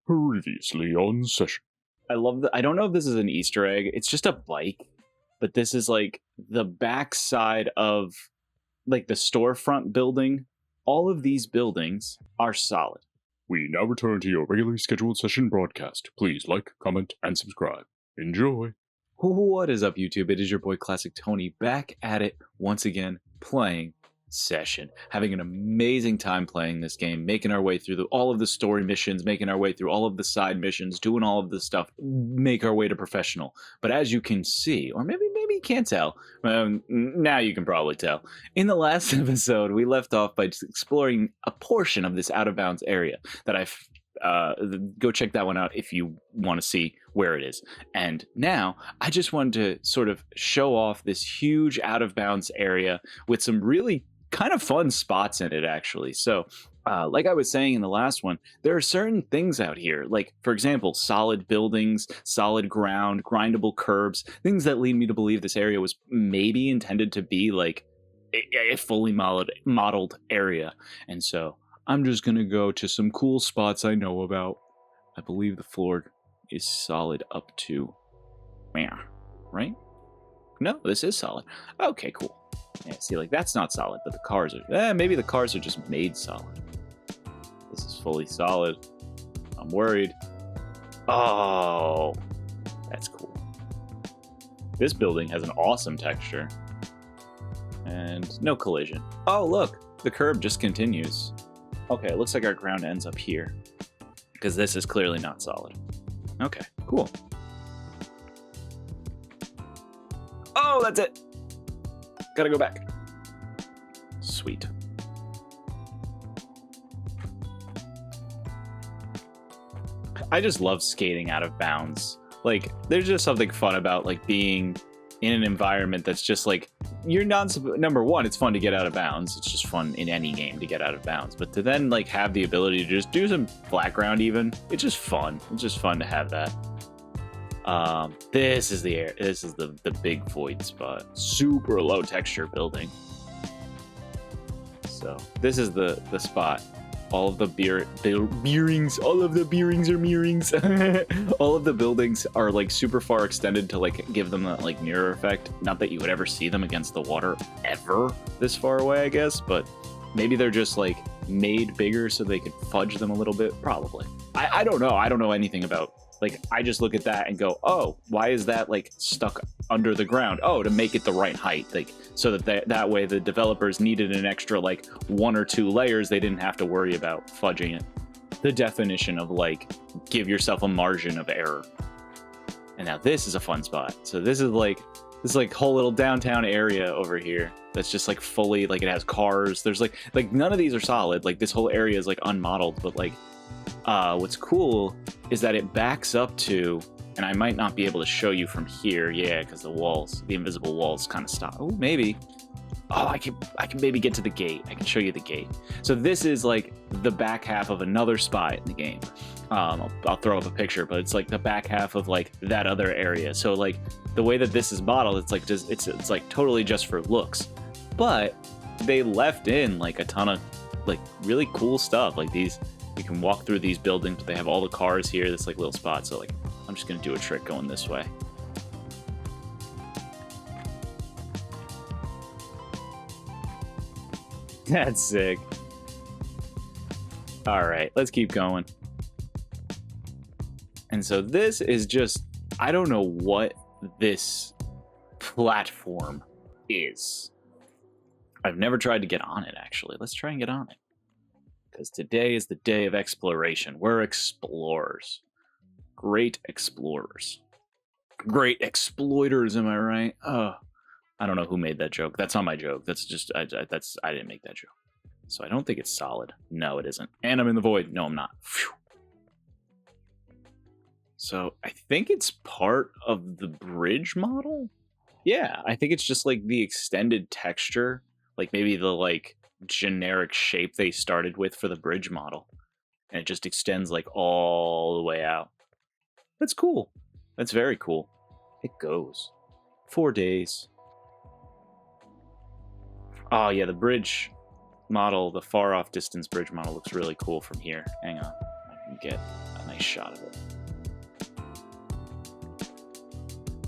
Previously on session. I love I don't know if this is an Easter egg. It's just a bike, but this is like the backside of like the storefront building. All of these buildings are solid. We now return to your regularly scheduled session broadcast. Please like, comment, and subscribe. Enjoy. What is up, YouTube? It is your boy Classic Tony back at it once again, playing Session, having an amazing time playing this game, making our way through all of the story missions, making our way through all of the side missions, doing all of this stuff, make our way to professional. But as you can see, or maybe you can't tell, now you can probably tell, in the last episode we left off by just exploring a portion of this out of bounds area that I've go check that one out if you want to see where it is. And now I just wanted to sort of show off this huge out of bounds area with some really kind of fun spots in it, actually. So like I was saying in the last one, there are certain things out here, like, for example, solid buildings, solid ground, grindable curbs, things that lead me to believe this area was maybe intended to be like a fully modeled area. And so I'm just going to go to some cool spots I know about. I believe the floor is solid up to... right? No, this is solid. Okay, cool. Yeah, see, like, that's not solid, but the cars are... maybe the cars are just made solid. This is fully solid. I'm worried. Oh, that's cool. This building has an awesome texture. And no collision. Oh, look, the curb just continues. Okay, it looks like our ground ends up here, because this is clearly not solid. Okay, cool. Oh, that's it. Gotta go back. Sweet. I just love skating out of bounds. Like, there's just something fun about, like, being in an environment that's just, like, you're not... Number one, it's fun to get out of bounds. It's just fun in any game to get out of bounds. But to then, like, have the ability to just do some flat ground even, it's just fun. It's just fun to have that. This is the air. This is the big void spot. Super low texture building. So this is the spot. All of the bearings, all of the bearings are mirrors. All of the buildings are like super far extended to like give them that like mirror effect. Not that you would ever see them against the water ever this far away, I guess, but maybe they're just like made bigger so they could fudge them a little bit. Probably. I don't know. I don't know anything about, like, I just look at that and go, oh, why is that like stuck under the ground? Oh, to make it the right height, like, so that that way the developers needed an extra like 1 or 2 layers. They didn't have to worry about fudging it. The definition of like, give yourself a margin of error. And now this is a fun spot. So this is like whole little downtown area over here that's just like fully, like, it has cars. There's like none of these are solid. Like, this whole area is like unmodeled, but like what's cool is that it backs up to, and I might not be able to show you from here, yeah, because the invisible walls kind of stop. Oh, maybe. Oh, I can maybe get to the gate. I can show you the gate. So this is like the back half of another spot in the game. I'll throw up a picture, but it's like the back half of like that other area. So like the way that this is modeled, it's like just it's like totally just for looks, but they left in like a ton of like really cool stuff. Like these, you can walk through these buildings, but they have all the cars here. This like little spot. So like, I'm just gonna do a trick going this way. That's sick. All right, let's keep going. And so this is just, I don't know what this platform is. I've never tried to get on it, actually. Let's try and get on it. Because today is the day of exploration. We're explorers. Great explorers. Great exploiters, am I right? Oh, I don't know who made that joke. That's not my joke. That's just, I didn't make that joke. So I don't think it's solid. No, it isn't. And I'm in the void. No, I'm not. Phew. So I think it's part of the bridge model. Yeah, I think it's just like the extended texture. Like maybe the like generic shape they started with for the bridge model. And it just extends like all the way out. That's cool. That's very cool. It goes. 4 days. Oh yeah, the bridge model, the far off distance bridge model looks really cool from here. Hang on, I can get a nice shot of it.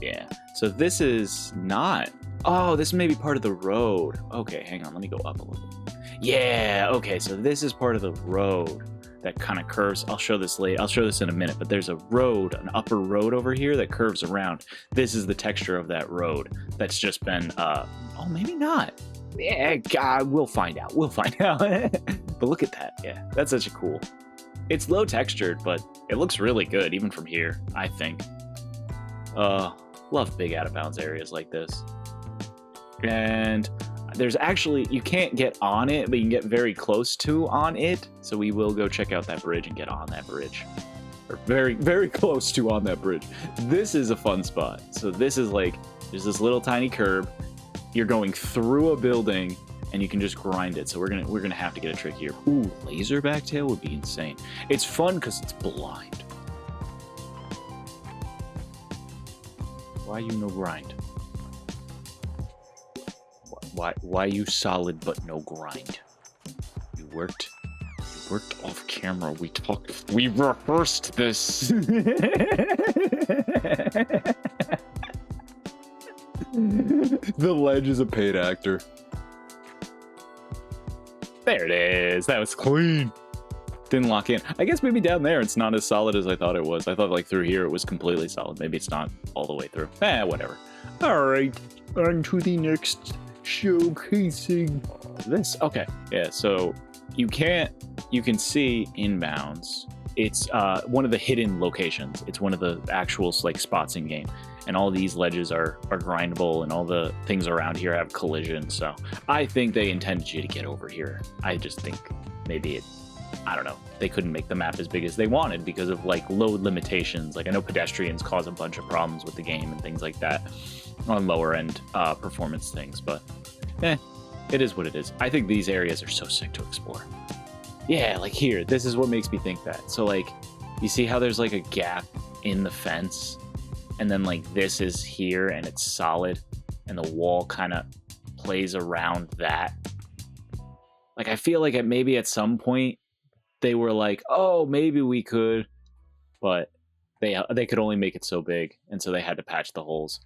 Yeah, so this is not... Oh, this may be part of the road. Okay, hang on, let me go up a little bit. Yeah, okay, so this is part of the road that kind of curves. I'll show this later. I'll show this in a minute, but there's a road, an upper road over here that curves around. This is the texture of that road that's just been, oh, maybe not. Yeah, God, we'll find out. We'll find out. But look at that. Yeah, that's such a cool. It's low textured, but it looks really good, even from here, I think. Love big out-of-bounds areas like this. And there's actually, you can't get on it, but you can get very close to on it. So we will go check out that bridge and get on that bridge. Or very, very close to on that bridge. This is a fun spot. So this is like, there's this little tiny curb. You're going through a building and you can just grind it. So we're gonna have to get a trick here. Ooh, laser backtail would be insane. It's fun because it's blind. Why you no grind? Why you solid but no grind? You worked off camera. We talked. We rehearsed this. The ledge is a paid actor. There it is. That was clean. Didn't lock in. I guess maybe down there it's not as solid as I thought it was. I thought like through here it was completely solid. Maybe it's not all the way through. Whatever. All right, on to the next showcasing this. Okay, yeah, so you can see inbounds. It's one of the hidden locations. It's one of the actual like spots in game, and all these ledges are grindable, and all the things around here have collision. So I think they intended you to get over here. I just think maybe I don't know, they couldn't make the map as big as they wanted because of like load limitations. Like I know pedestrians cause a bunch of problems with the game and things like that on lower end performance things, but it is what it is. I think these areas are so sick to explore. Yeah, like here, this is what makes me think that. So like, you see how there's like a gap in the fence, and then like this is here and it's solid, and the wall kind of plays around that. Like I feel like maybe at some point they were like, oh, maybe we could, but they could only make it so big, and so they had to patch the holes.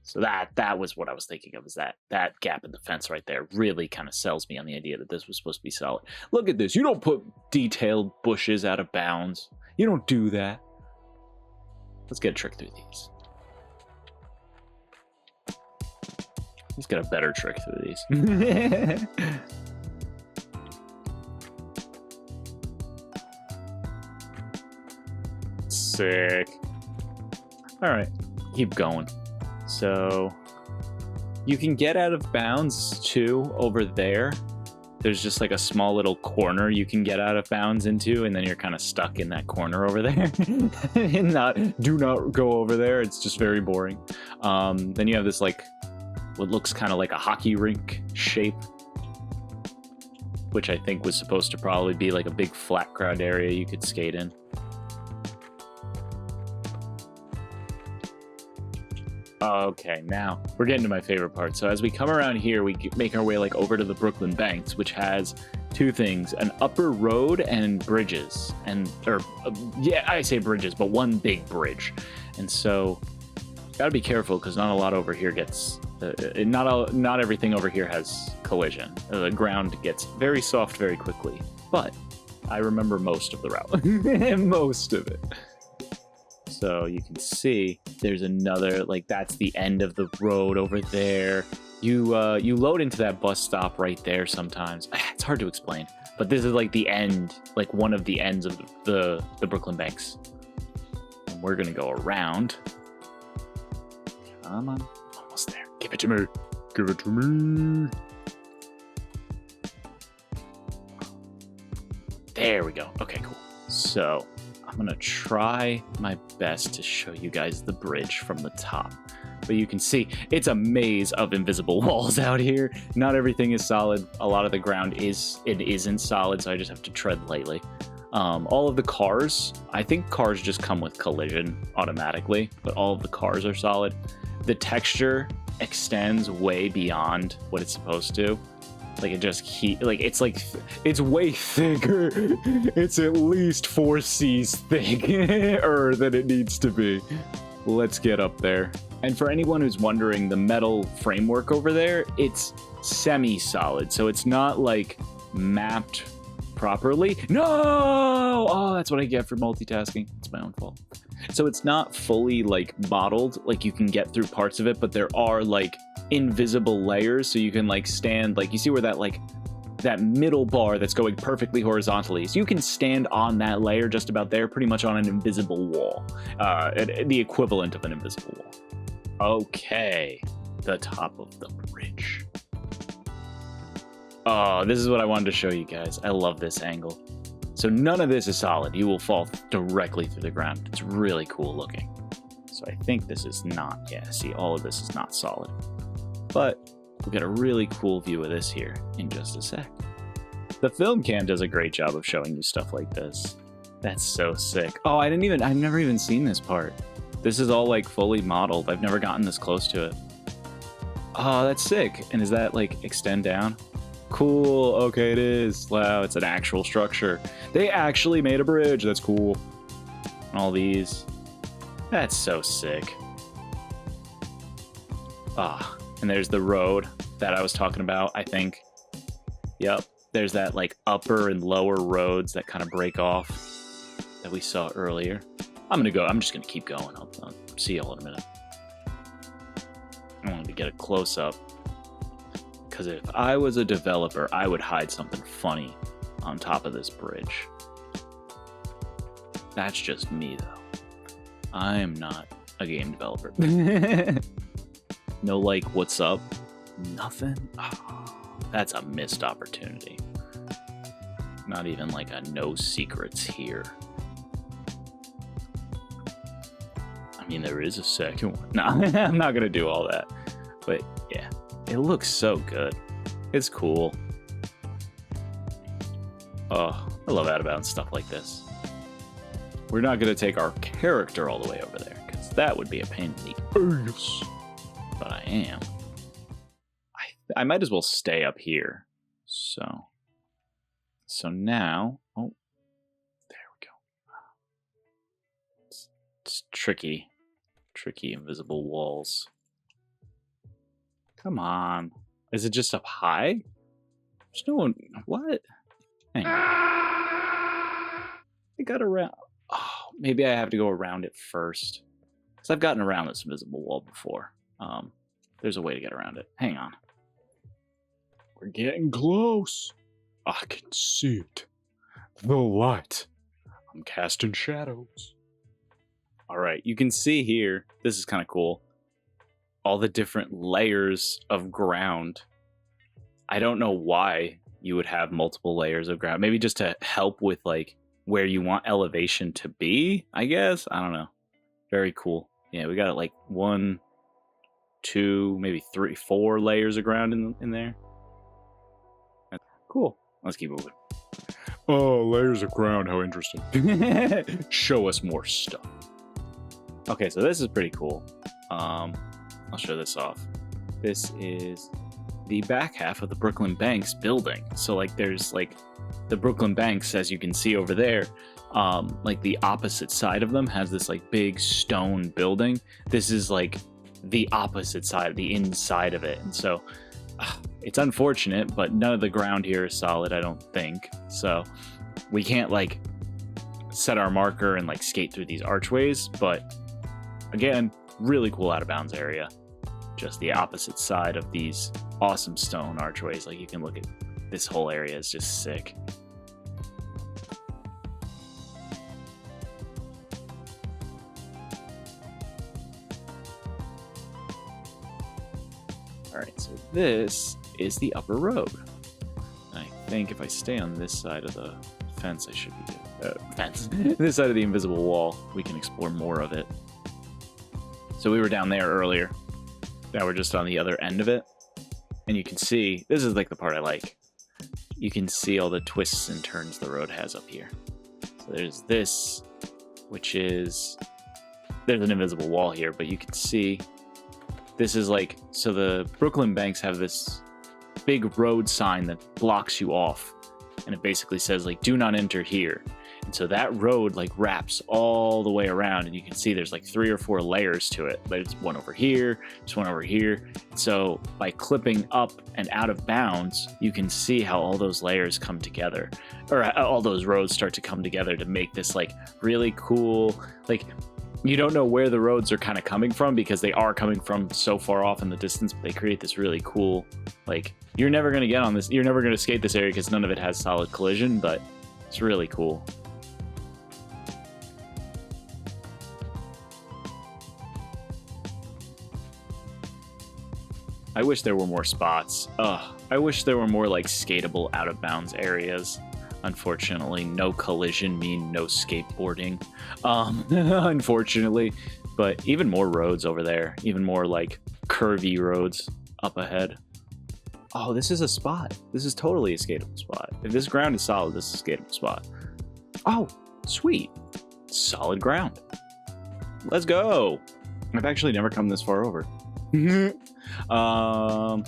So that was what I was thinking of, is that gap in the fence right there really kind of sells me on the idea that this was supposed to be solid. Look at this. You don't put detailed bushes out of bounds. You don't do that. Let's get a trick through these. Let's get a better trick through these. Sick. All right, keep going. So you can get out of bounds too over there. There's just like a small little corner you can get out of bounds into, and then you're kind of stuck in that corner over there. And do not go over there. It's just very boring. Then you have this like what looks kind of like a hockey rink shape, which I think was supposed to probably be like a big flat ground area you could skate in. Okay, now we're getting to my favorite part. So as we come around here, we make our way like over to the Brooklyn Banks, which has two things: an upper road and bridges. Yeah, I say bridges, but one big bridge. And so gotta be careful because not a lot over here gets not everything over here has collision. The ground gets very soft very quickly, but I remember most of the route. Most of it. So you can see there's another, like that's the end of the road over there. You load into that bus stop right there sometimes. It's hard to explain, but this is like the end, like one of the ends of the Brooklyn Banks. And we're gonna go around. Come on, almost there. Give it to me. Give it to me. There we go. Okay, cool. So I'm gonna try my best to show you guys the bridge from the top, but you can see it's a maze of invisible walls out here. Not everything is solid. A lot of the ground isn't solid, so I just have to tread lightly. All of the cars, I think cars just come with collision automatically, but all of the cars are solid. The texture extends way beyond what it's supposed to. Like it just it's way thicker. It's at least 4 C's thicker than it needs to be. Let's get up there. And for anyone who's wondering, the metal framework over there, it's semi-solid, so it's not like mapped properly. No! Oh, that's what I get for multitasking. It's my own fault. So it's not fully like modeled, like you can get through parts of it, but there are like invisible layers, so you can like stand, like you see where that middle bar that's going perfectly horizontally, so you can stand on that layer just about there, pretty much on an invisible wall, the equivalent of an invisible wall. Okay, the top of the bridge. Oh, this is what I wanted to show you guys. I love this angle. So none of this is solid. You will fall directly through the ground. It's really cool looking. So I think this is not, yeah, see, all of this is not solid. But we'll get a really cool view of this here in just a sec. The film cam does a great job of showing you stuff like this. That's so sick. Oh, I've never even seen this part. This is all like fully modeled. I've never gotten this close to it. Oh, that's sick. And is that like extend down? Cool. Okay, it is. Wow, it's an actual structure. They actually made a bridge. That's cool. And all these. That's so sick. Ah, and there's the road that I was talking about, I think. Yep. There's that like upper and lower roads that kind of break off that we saw earlier. I'm just gonna keep going. I'll see y'all in a minute. I wanted to get a close up, because if I was a developer, I would hide something funny on top of this bridge. That's just me, though. I am not a game developer. No, like, what's up? Nothing? Oh, that's a missed opportunity. Not even like a no secrets here. I mean, there is a second one. No, I'm not gonna do all that. But yeah, it looks so good. It's cool. Oh, I love out-of-bounds stuff like this. We're not gonna take our character all the way over there, because that would be a pain in the ass. But I am. I might as well stay up here. So now, oh, there we go. It's tricky invisible walls. Come on. Is it just up high? There's no one, what? Hang on. I got around, oh, maybe I have to go around it first. Because I've gotten around this invisible wall before. There's a way to get around it. Hang on. We're getting close. I can see it. The light. I'm casting shadows. All right, you can see here, this is kind of cool, all the different layers of ground. I don't know why you would have multiple layers of ground. Maybe just to help with like where you want elevation to be, I guess. I don't know. Very cool. Yeah, we got like 1, 2, maybe 3, 4 layers of ground in there. Cool. Let's keep moving. Oh, layers of ground. How interesting. Show us more stuff. Okay, so this is pretty cool. I'll show this off. This is the back half of the Brooklyn Banks building. So like there's like the Brooklyn Banks, as you can see over there, like the opposite side of them has this like big stone building. This is like the opposite side, the inside of it. And so it's unfortunate, but none of the ground here is solid, I don't think. So we can't like set our marker and like skate through these archways, but again, really cool out of bounds area. Just the opposite side of these awesome stone archways. Like you can look at this whole area is just sick. All right, so this is the upper road. I think if I stay on this side of the fence, I should be good. Fence. This side of the invisible wall, we can explore more of it. So we were down there earlier. Now we're just on the other end of it. And you can see, this is like the part I like. You can see all the twists and turns the road has up here. So there's this, which is, there's an invisible wall here, but you can see this is like, so the Brooklyn Banks have this big road sign that blocks you off. And it basically says, like, do not enter here. And so that road, like, wraps all the way around. And you can see there's, like, 3 or 4 layers to it. There's one over here. There's one over here. So by clipping up and out of bounds, you can see how all those layers come together. Or all those roads start to come together to make this, like, really cool, like... You don't know where the roads are kind of coming from because they are coming from so far off in the distance, but they create this really cool, like, you're never going to get on this, you're never going to skate this area because none of it has solid collision, but it's really cool. I wish there were more spots. I wish there were more, like, skatable out of bounds areas. Unfortunately, no collision mean no skateboarding. Unfortunately, but even more roads over there, even more like curvy roads up ahead. Oh, this is a spot. This is totally a skatable spot. If this ground is solid, this is a skatable spot. Oh, sweet. Solid ground. Let's go. I've actually never come this far over. I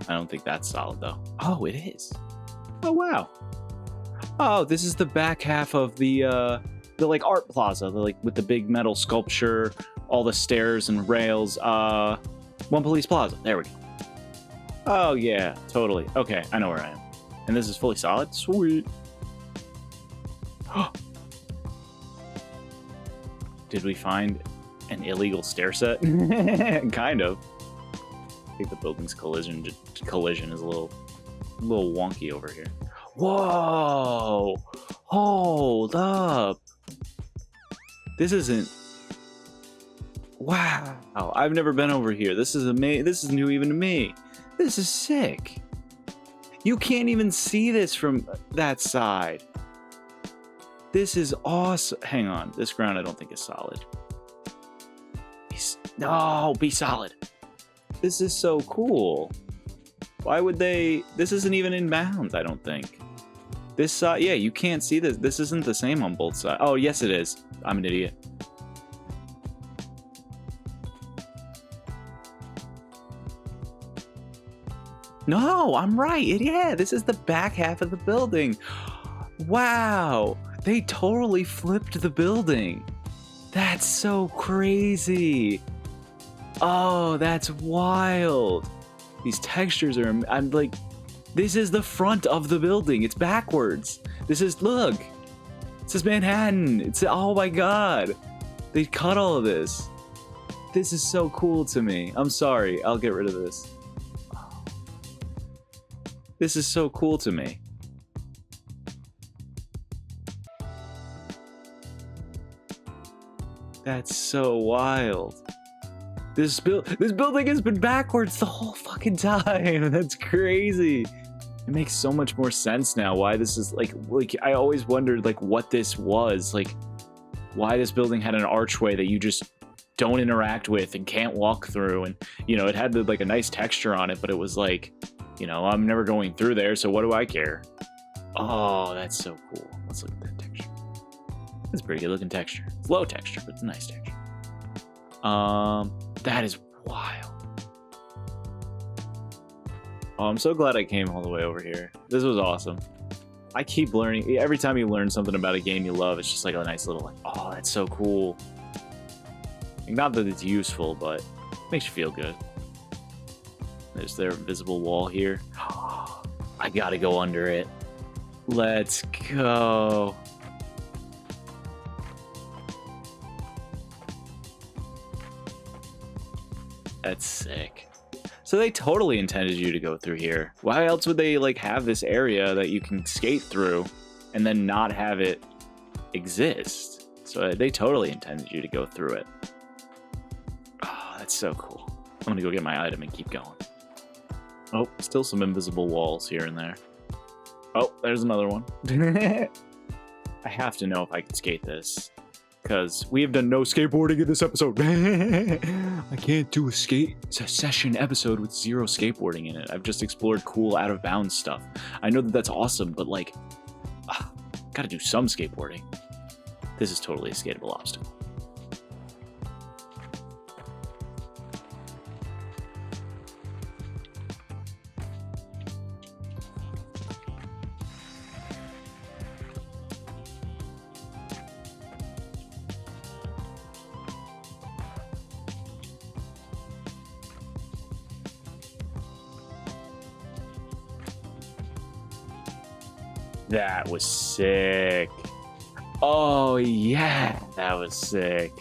don't think that's solid though. Oh, it is. Oh, wow. Oh, this is the back half of the like art plaza, like with the big metal sculpture, all the stairs and rails. One Police Plaza. There we go. Oh yeah, totally. Okay, I know where I am. And this is fully solid. Sweet. Did we find an illegal stair set? Kind of. I think the building's collision is a little wonky over here. Whoa! Hold up! This isn't... Wow! I've never been over here. This is amazing. This is new even to me. This is sick. You can't even see this from that side. This is awesome. Hang on. This ground I don't think is solid. No, be solid. This is so cool. Why would they... This isn't even in bounds, I don't think. This side... Yeah, you can't see this. This isn't the same on both sides. Oh, yes it is. I'm an idiot. No, I'm right. Yeah, this is the back half of the building. Wow. They totally flipped the building. That's so crazy. Oh, that's wild. These textures are, I'm like, this is the front of the building. It's backwards. This is, look, this is Manhattan. It's, oh my God. They cut all of this. This is so cool to me. I'm sorry. I'll get rid of this. This is so cool to me. That's so wild. This building has been backwards the whole fucking time. That's crazy. It makes so much more sense now why this is like I always wondered like what this was, like why this building had an archway that you just don't interact with and can't walk through, and you know, it had like a nice texture on it, but it was like, you know, I'm never going through there, so what do I care? Oh, that's so cool. Let's look at that texture. That's a pretty good looking texture. It's low texture, but it's a nice texture. That is wild. Oh, I'm so glad I came all the way over here. This was awesome. I keep learning. Every time you learn something about a game you love, it's just like a nice little, like, oh, that's so cool. Like, not that it's useful, but it makes you feel good. There's their invisible wall here. I gotta go under it. Let's go. That's sick. So they totally intended you to go through here. Why else would they like have this area that you can skate through and then not have it exist? So they totally intended you to go through it. Oh, that's so cool. I'm gonna go get my item and keep going. Oh, still some invisible walls here and there. Oh, there's another one. I have to know if I can skate this, because we have done no skateboarding in this episode. I can't do a session episode with zero skateboarding in it. I've just explored cool out of bounds stuff. I know that that's awesome, but like, gotta do some skateboarding. This is totally a skatable obstacle. That was sick. Oh, yeah, that was sick.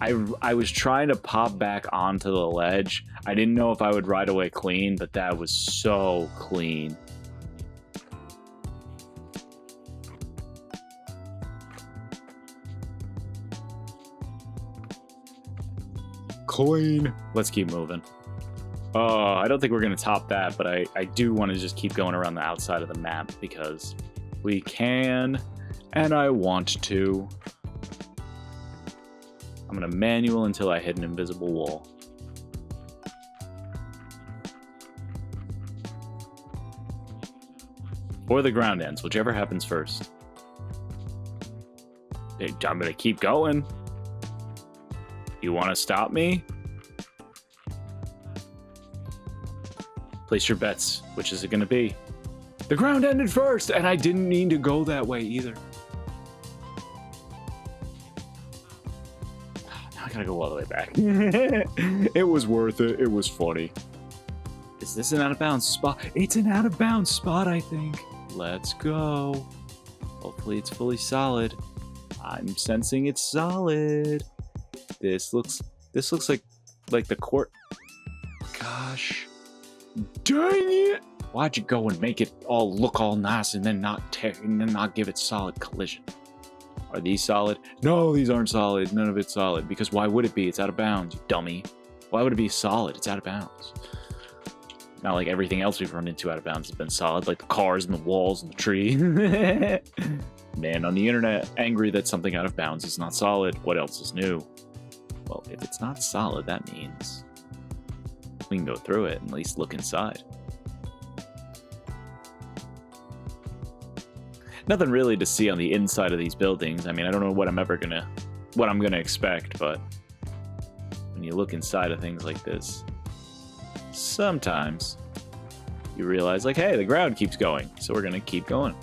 I was trying to pop back onto the ledge. I didn't know if I would ride away clean, but that was so clean. Clean. Let's keep moving. Oh, I don't think we're going to top that, but I do want to just keep going around the outside of the map because we can, and I want to. I'm going to manual until I hit an invisible wall. Or the ground ends, whichever happens first. Hey, I'm going to keep going. You want to stop me? Place your bets. Which is it going to be? The ground ended first, and I didn't mean to go that way either. Now I gotta go all the way back. It was worth it. It was funny. Is this an out of bounds spot? It's an out of bounds spot, I think. Let's go. Hopefully it's fully solid. I'm sensing it's solid. This looks like the court. Gosh. Dang it! Why'd you go and make it all look all nice and then not give it solid collision? Are these solid? No, these aren't solid. None of it's solid. Because why would it be? It's out of bounds, you dummy. Why would it be solid? It's out of bounds. Not like everything else we've run into out of bounds has been solid, like the cars and the walls and the tree. Man on the internet angry that something out of bounds is not solid. What else is new? Well, if it's not solid, that means we can go through it and at least look inside. Nothing really to see on the inside of these buildings. I mean, I don't know what I'm gonna expect, but when you look inside of things like this, sometimes you realize, like, hey, the ground keeps going, so we're gonna keep going.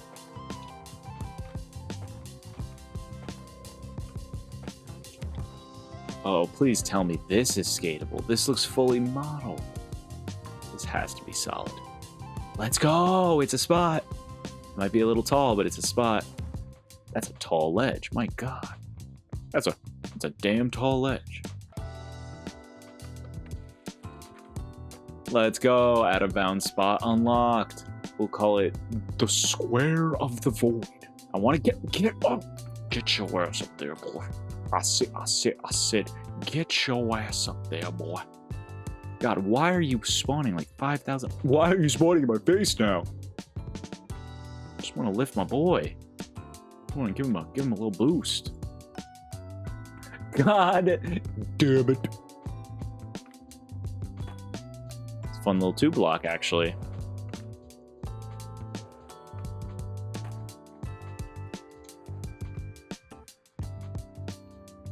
Oh, please tell me this is skatable. This looks fully modeled. This has to be solid. Let's go! It's a spot. Might be a little tall, but it's a spot. That's a tall ledge. My God. That's a damn tall ledge. Let's go. Out of bounds spot unlocked. We'll call it the Square of the Void. I want to get up. Get your ass up there, boy. I said, get your ass up there, boy. God, why are you spawning like 5,000? Why are you spawning in my face now? I just want to lift my boy. I want to give him a little boost. God Damn it. It's a fun little 2-block, actually.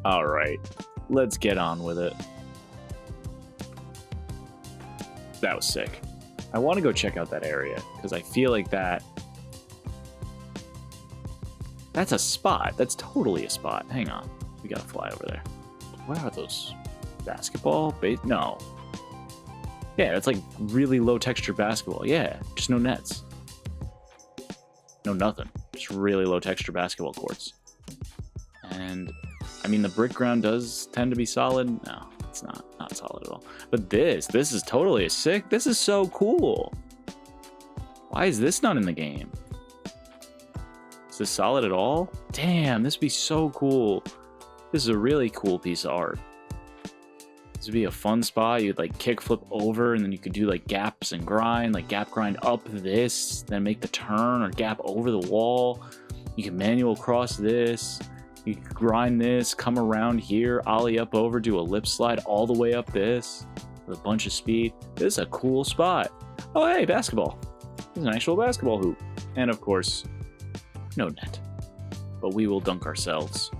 All right, let's get on with it. That was sick. I want to go check out that area because I feel like that's a spot. That's totally a spot. Hang on. We gotta fly over there. What are those? Basketball? No. Yeah, it's like really low texture basketball. Yeah, just no nets. No nothing. Just really low texture basketball courts. And I mean, the brick ground does tend to be solid. No, it's not solid at all. But this is totally sick. This is so cool. Why is this not in the game? Is this solid at all? Damn, this would be so cool. This is a really cool piece of art. This would be a fun spot. You'd like kickflip over and then you could do like gaps and grind, like gap grind up this, then make the turn or gap over the wall. You can manual cross this. You can grind this, come around here, ollie up over, do a lip slide all the way up this with a bunch of speed. This is a cool spot. Oh, hey, basketball. This is an actual basketball hoop. And of course, no net. But we will dunk ourselves.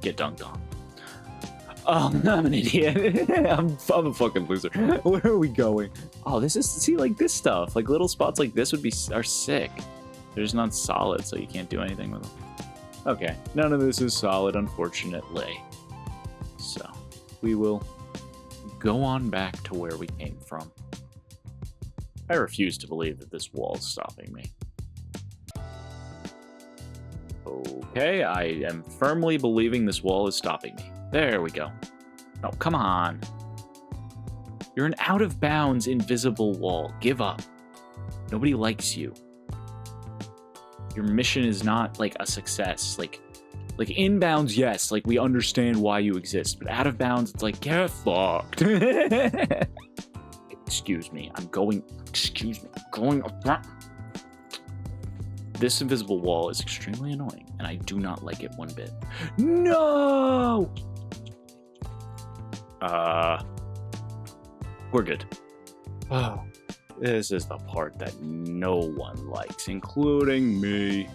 Get dunked on. Oh, I'm an idiot. I'm a fucking loser. Where are we going? Oh, this is, see, like this stuff. Like little spots like this are sick. They're just not solid, so you can't do anything with them. Okay, none of this is solid, unfortunately. So, we will go on back to where we came from. I refuse to believe that this wall is stopping me. Okay, I am firmly believing this wall is stopping me. There we go. Oh, come on. You're an out-of-bounds invisible wall. Give up. Nobody likes you. Your mission is not, like, a success. Like inbounds, yes, like, we understand why you exist. But out-of-bounds, it's like, get fucked. Excuse me, I'm going up. This invisible wall is extremely annoying, and I do not like it one bit. No! We're good. Oh, this is the part that no one likes, including me.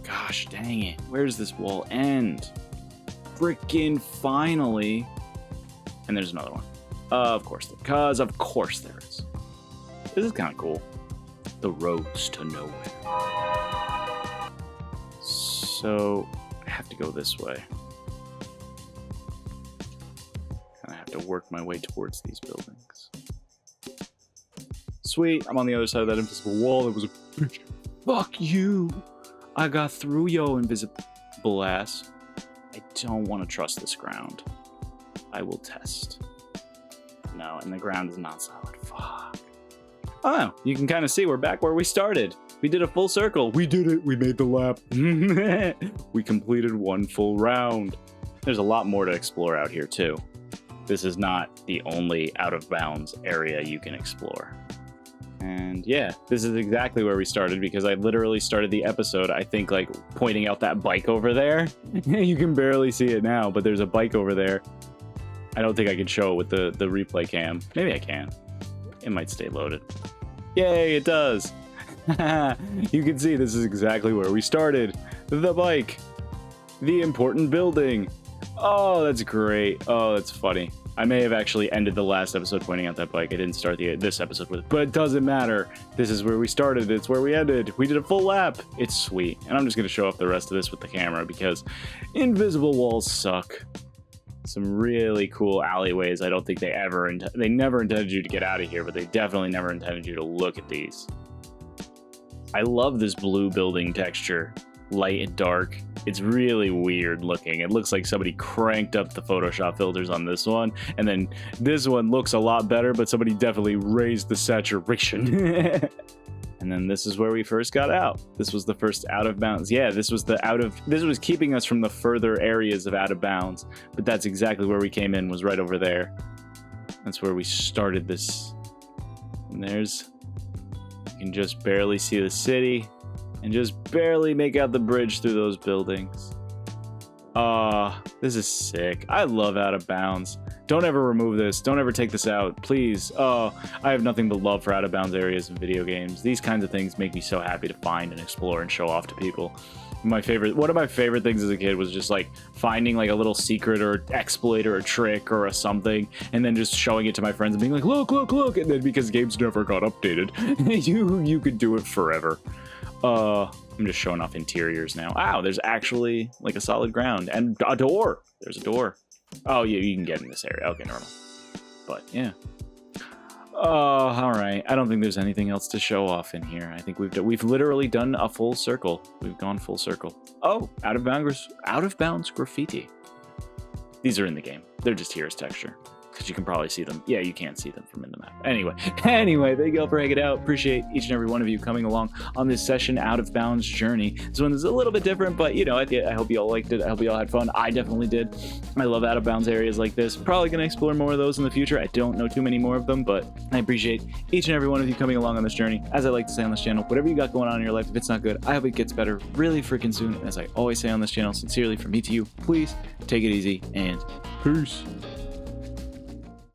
Gosh dang it, where does this wall end? Frickin' finally. And there's another one. Of course there is. This is kind of cool. The roads to nowhere. So, I have to go this way. And I have to work my way towards these buildings. Sweet, I'm on the other side of that invisible wall. There was a bitch. Fuck you! I got through yo invisible ass. I don't want to trust this ground. I will test. No, and the ground is not solid. Fuck. Oh, you can kind of see we're back where we started. We did a full circle. We did it. We made the lap. We completed one full round. There's a lot more to explore out here, too. This is not the only out-of-bounds area you can explore. And yeah, this is exactly where we started because I literally started the episode, I think, like, pointing out that bike over there. You can barely see it now, but there's a bike over there. I don't think I can show it with the replay cam. Maybe I can. It might stay loaded. Yay, it does. You can see this is exactly where we started. The bike. The important building. Oh, that's great. Oh, that's funny. I may have actually ended the last episode pointing out that bike. I didn't start this episode with it, but it doesn't matter. This is where we started. It's where we ended. We did a full lap. It's sweet. And I'm just going to show off the rest of this with the camera because invisible walls suck. Some really cool alleyways. I don't think they never intended you to get out of here, but they definitely never intended you to look at these. I love this blue building texture, light and dark. It's really weird looking. It looks like somebody cranked up the Photoshop filters on this one, and then this one looks a lot better, but somebody definitely raised the saturation. And then this is where we first got out. This was the first out of bounds. Yeah, this was keeping us from the further areas of out of bounds, but that's exactly where we came in, was right over there. That's where we started this. And you can just barely see the city and just barely make out the bridge through those buildings. This is sick. I love out of bounds. Don't ever remove this. Don't ever take this out, please. I have nothing but love for out of bounds areas in video games. These kinds of things make me so happy to find and explore and show off to people. One of my favorite things as a kid was just like finding like a little secret or exploit or a trick or a something, and then just showing it to my friends and being like, look, look, look. And then because games never got updated, you could do it forever. I'm just showing off interiors now. Wow, there's actually like a solid ground and a door. There's a door. Oh, yeah, you can get in this area. Okay, normal. But yeah. All right. I don't think there's anything else to show off in here. I think we've literally done a full circle. We've gone full circle. Oh, out of bounds graffiti. These are in the game. They're just here as texture. Because you can probably see them. Yeah, you can't see them from in the map. Anyway, thank you all for hanging out. Appreciate each and every one of you coming along on this session out of bounds journey. This one is a little bit different, but you know, I hope you all liked it. I hope you all had fun. I definitely did. I love out of bounds areas like this. Probably going to explore more of those in the future. I don't know too many more of them, but I appreciate each and every one of you coming along on this journey. As I like to say on this channel, whatever you got going on in your life, if it's not good, I hope it gets better really freaking soon. And as I always say on this channel, sincerely from me to you, please take it easy and peace.